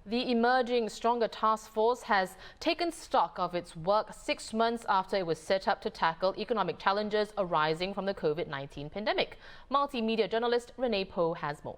The Emerging Stronger Task Force has taken stock of its work 6 months after it was set up to tackle economic challenges arising from the COVID-19 pandemic. Multimedia journalist Renee Poh has more.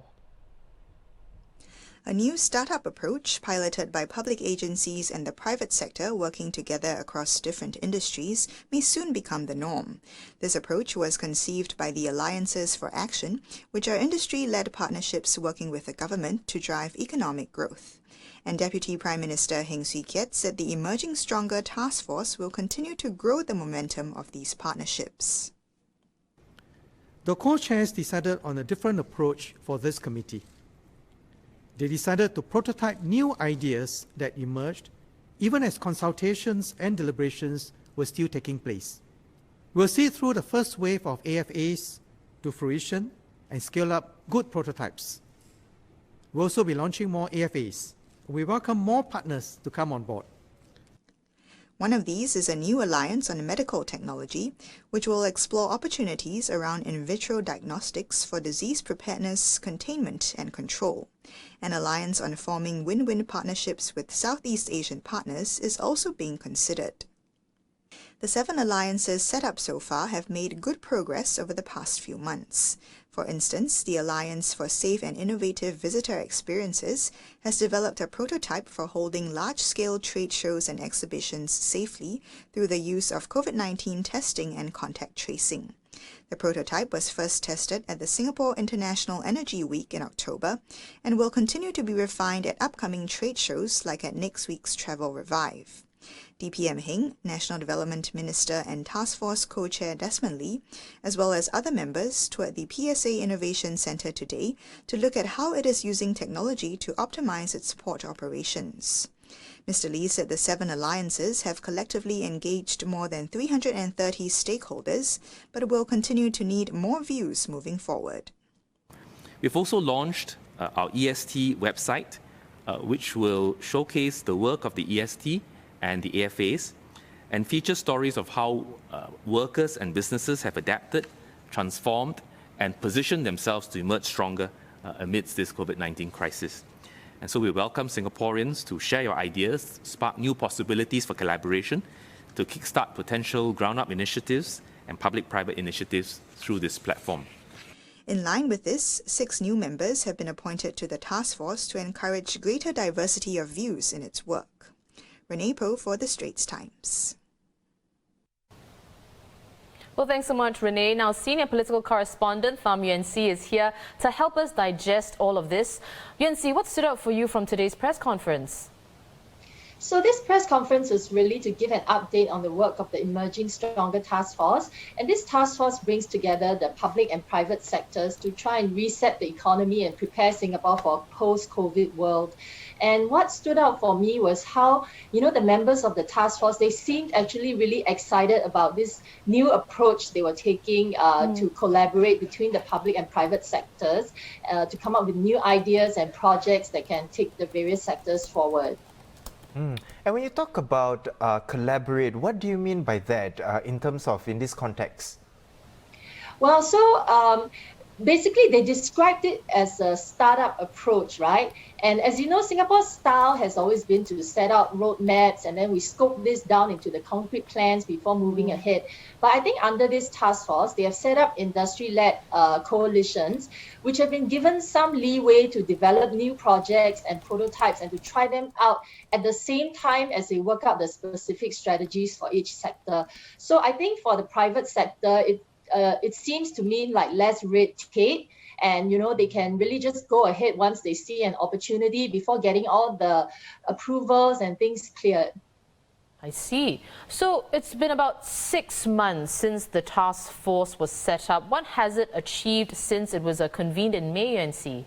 A new startup approach piloted by public agencies and the private sector working together across different industries may soon become the norm. This approach was conceived by the Alliances for Action, which are industry-led partnerships working with the government to drive economic growth. And Deputy Prime Minister Heng Swee Keat said the Emerging Stronger Task Force will continue to grow the momentum of these partnerships. The co-chairs decided on a different approach for this committee. They decided to prototype new ideas that emerged even as consultations and deliberations were still taking place. We'll see through the first wave of AFAs to fruition and scale up good prototypes. We'll also be launching more AFAs. We welcome more partners to come on board. One of these is a new alliance on medical technology, which will explore opportunities around in vitro diagnostics for disease preparedness, containment, and control. An alliance on forming win-win partnerships with Southeast Asian partners is also being considered. The 7 alliances set up so far have made good progress over the past few months. For instance, the Alliance for Safe and Innovative Visitor Experiences has developed a prototype for holding large-scale trade shows and exhibitions safely through the use of COVID-19 testing and contact tracing. The prototype was first tested at the Singapore International Energy Week in October and will continue to be refined at upcoming trade shows like at next week's Travel Revive. DPM Heng, National Development Minister and Task Force Co-Chair Desmond Lee, as well as other members, toured the PSA Innovation Centre today to look at how it is using technology to optimize its port operations. Mr. Lee said the 7 alliances have collectively engaged more than 330 stakeholders, but will continue to need more views moving forward. We've also launched our EST website, which will showcase the work of the EST and the AFAs, and feature stories of how workers and businesses have adapted, transformed, and positioned themselves to emerge stronger amidst this COVID-19 crisis. And so we welcome Singaporeans to share your ideas, spark new possibilities for collaboration, to kickstart potential ground-up initiatives and public-private initiatives through this platform. In line with this, 6 new members have been appointed to the task force to encourage greater diversity of views in its work. Renee Poh for the Straits Times. Well, thanks so much, Renee. Now, senior political correspondent Tham Yuen Si is here to help us digest all of this. Yuen Si, what stood out for you from today's press conference? So this press conference is really to give an update on the work of the Emerging Stronger Task Force. And this task force brings together the public and private sectors to try and reset the economy and prepare Singapore for a post-COVID world. And what stood out for me was how, the members of the task force, they seemed actually really excited about this new approach they were taking to collaborate between the public and private sectors to come up with new ideas and projects that can take the various sectors forward. And when you talk about collaborate, what do you mean by that in terms of in this context? Well, so basically they described it as a startup approach, right? And as you know, Singapore's style has always been to set out roadmaps and then we scope this down into the concrete plans before moving ahead. But I think under this task force, they have set up industry-led coalitions, which have been given some leeway to develop new projects and prototypes and to try them out at the same time as they work out the specific strategies for each sector. So I think for the private sector, it seems to mean like less red tape, and they can really just go ahead once they see an opportunity before getting all the approvals and things cleared. I see. So it's been about 6 months since the task force was set up. What has it achieved since it was convened in May, Yuen Si?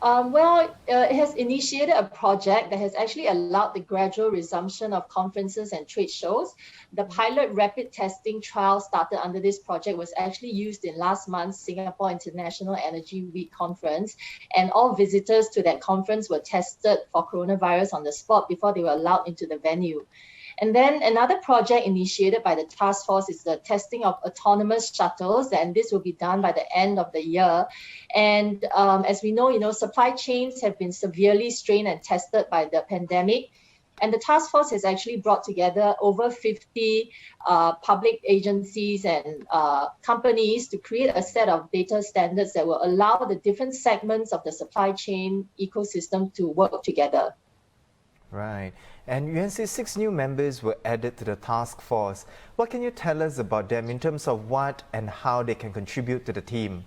It has initiated a project that has actually allowed the gradual resumption of conferences and trade shows. The pilot rapid testing trial started under this project was actually used in last month's Singapore International Energy Week conference, and all visitors to that conference were tested for coronavirus on the spot before they were allowed into the venue. And then another project initiated by the task force is the testing of autonomous shuttles, and this will be done by the end of the year. And as we know, supply chains have been severely strained and tested by the pandemic. And the task force has actually brought together over 50 public agencies and companies to create a set of data standards that will allow the different segments of the supply chain ecosystem to work together. Right. And UNC's 6 new members were added to the task force. What can you tell us about them in terms of what and how they can contribute to the team?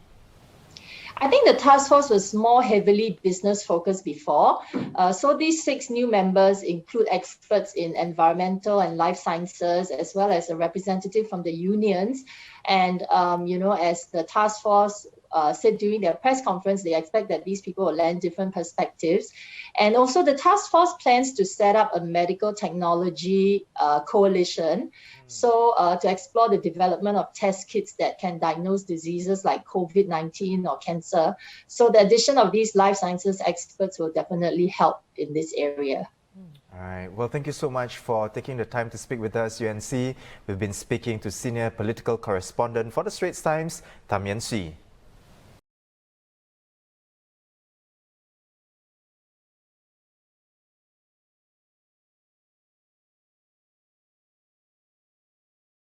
I think the task force was more heavily business focused before. So these 6 new members include experts in environmental and life sciences, as well as a representative from the unions. And, as the task force said during their press conference, they expect that these people will lend different perspectives. And also the task force plans to set up a medical technology coalition. So to explore the development of test kits that can diagnose diseases like COVID-19 or cancer. So the addition of these life sciences experts will definitely help in this area. All right. Well, thank you so much for taking the time to speak with us, UNC. We've been speaking to Senior Political Correspondent for the Straits Times, Tam Yen Swee.